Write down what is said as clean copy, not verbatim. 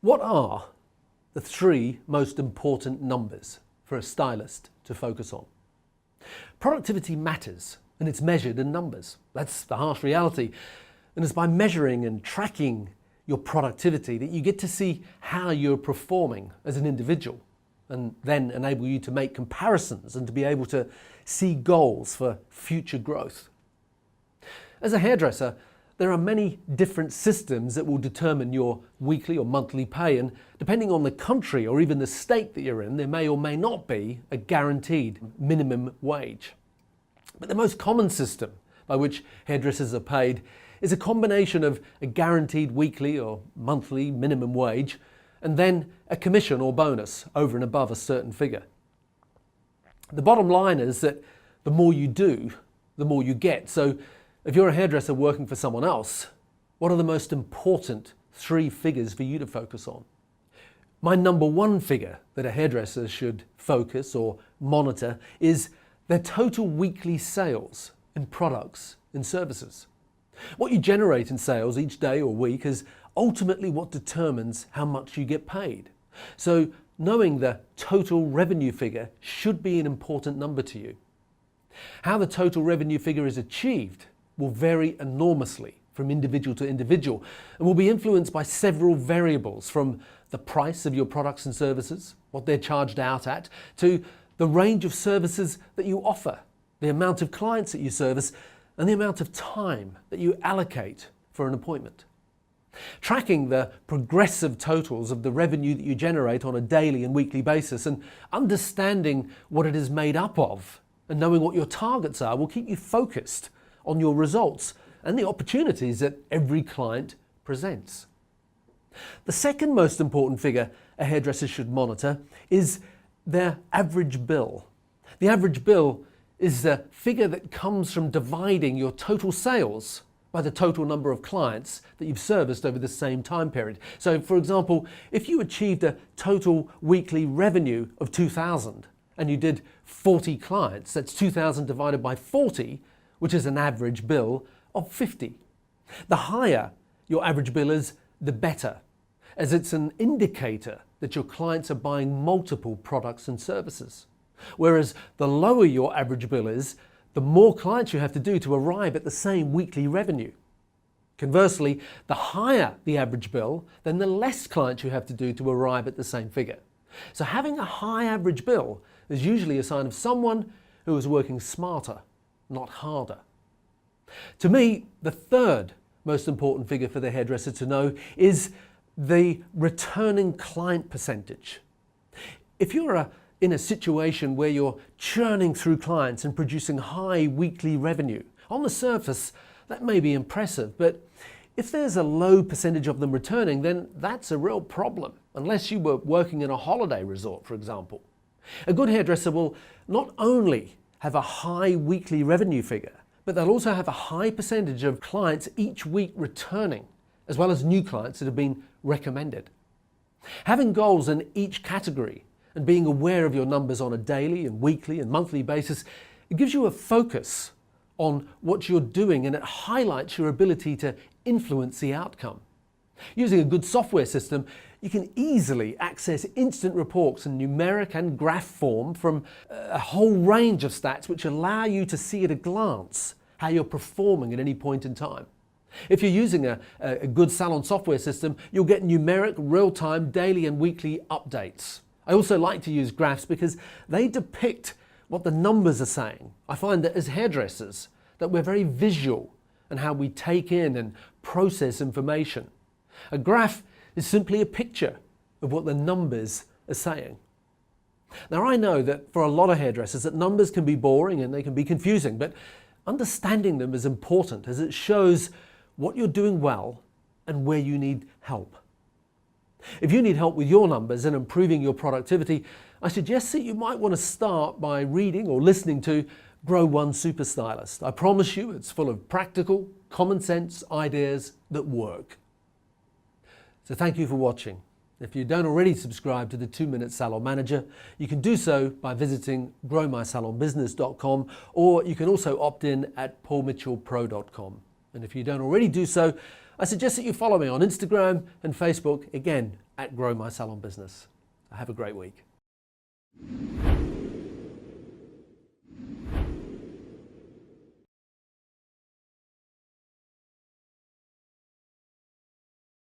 What are the three most important numbers for a stylist to focus on? Productivity matters, and it's measured in numbers. That's the harsh reality. And it's by measuring and tracking your productivity that you get to see how you're performing as an individual, and then enable you to make comparisons and to be able to see goals for future growth. As a hairdresser, there are many different systems that will determine your weekly or monthly pay, and depending on the country or even the state that you're in, there may or may not be a guaranteed minimum wage. But the most common system by which hairdressers are paid is a combination of a guaranteed weekly or monthly minimum wage and then a commission or bonus over and above a certain figure. The bottom line is that the more you do, the more you get. So if you're a hairdresser working for someone else, what are the most important three figures for you to focus on? My number one figure that a hairdresser should focus or monitor is their total weekly sales in products and services. What you generate in sales each day or week is ultimately what determines how much you get paid. So knowing the total revenue figure should be an important number to you. How the total revenue figure is achieved will vary enormously from individual to individual and will be influenced by several variables, from the price of your products and services, what they're charged out at, to the range of services that you offer, the amount of clients that you service, and the amount of time that you allocate for an appointment. Tracking the progressive totals of the revenue that you generate on a daily and weekly basis and understanding what it is made up of and knowing what your targets are will keep you focused on your results and the opportunities that every client presents. The second most important figure a hairdresser should monitor is their average bill. The average bill is the figure that comes from dividing your total sales by the total number of clients that you've serviced over the same time period. So for example, if you achieved a total weekly revenue of 2,000 and you did 40 clients, that's 2,000 divided by 40, which is an average bill of 50. The higher your average bill is, the better, as it's an indicator that your clients are buying multiple products and services. Whereas the lower your average bill is, the more clients you have to do to arrive at the same weekly revenue. Conversely, the higher the average bill, then the less clients you have to do to arrive at the same figure. So having a high average bill is usually a sign of someone who is working smarter, not harder. To me, the third most important figure for the hairdresser to know is the returning client percentage. If you're in a situation where you're churning through clients and producing high weekly revenue, on the surface that may be impressive, but if there's a low percentage of them returning, then that's a real problem, unless you were working in a holiday resort, for example. A good hairdresser will not only have a high weekly revenue figure, but they'll also have a high percentage of clients each week returning, as well as new clients that have been recommended. Having goals in each category and being aware of your numbers on a daily and weekly and monthly basis, it gives you a focus on what you're doing, and it highlights your ability to influence the outcome. Using a good software system, you can easily access instant reports in numeric and graph form from a whole range of stats which allow you to see at a glance how you're performing at any point in time. If you're using a good Salon software system, you'll get numeric, real-time, daily and weekly updates. I also like to use graphs because they depict what the numbers are saying. I find that as hairdressers that we're very visual in how we take in and process information. A graph is simply a picture of what the numbers are saying. Now I know that for a lot of hairdressers that numbers can be boring and they can be confusing, but understanding them is important as it shows what you're doing well and where you need help. If you need help with your numbers and improving your productivity, I suggest that you might want to start by reading or listening to Grow One Super Stylist. I promise you it's full of practical, common sense ideas that work. So thank you for watching. If you don't already subscribe to the 2-Minute Salon Manager, you can do so by visiting growmysalonbusiness.com, or you can also opt in at paulmitchellpro.com. And if you don't already do so, I suggest that you follow me on Instagram and Facebook, again, at Grow My Salon Business. Have a great week.